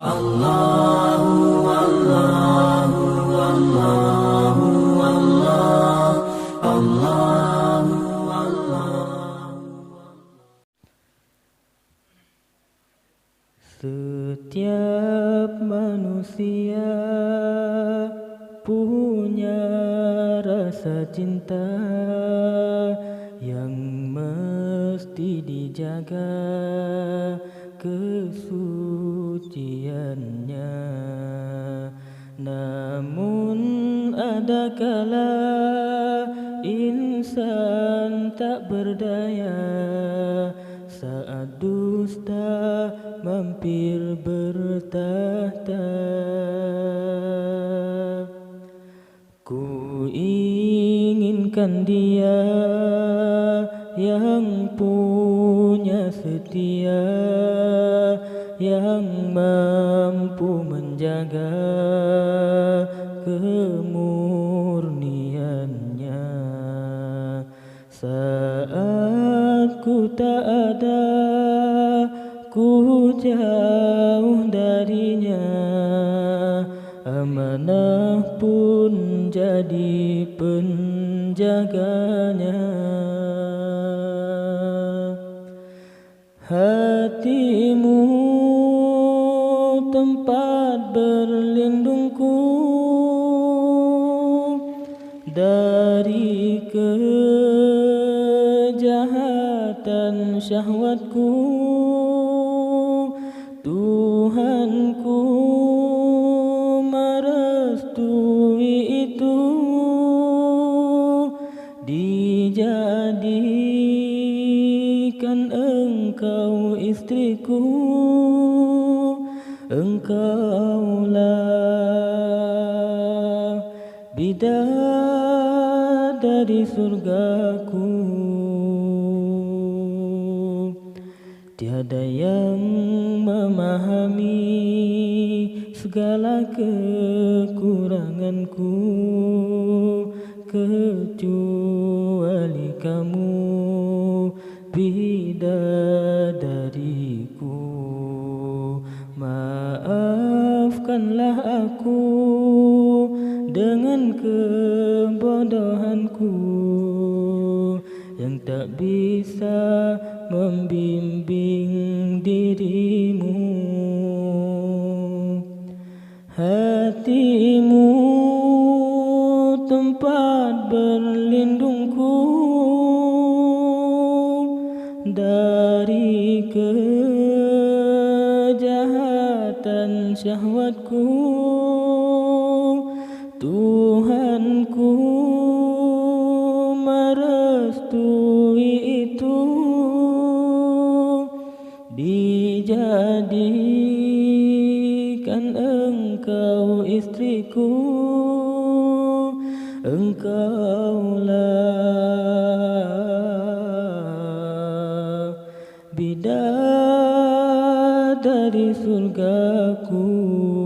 Allahu Allahu Allahu Allah Allahu Allah. Setiap manusia punya rasa cinta yang mesti dijaga kesuciannya. Namun ada kala insan tak berdaya saat dusta mampir bertahta. Ku inginkan dia yang punya setia, yang mampu menjaga kemurniannya. Saat ku tak ada, ku jauh darinya, amanah pun jadi penjaganya. Hatimu tempat berlindungku dari kejahatan syahwatku. Tuhanku merestui itu, dijadikan engkau istriku. Engkaulah bidadari surgaku. Tiada yang memahami segala kekuranganku kecuali kamu, bidadariku. Maafkanlah aku dengan kebodohanku yang tak bisa membimbing dirimu. Hatimu tempat berlindungku dari kejahatan syahwatku. Tuhanku merestui itu, dijadikan engkau istriku. Engkaulah bidadari surgaku.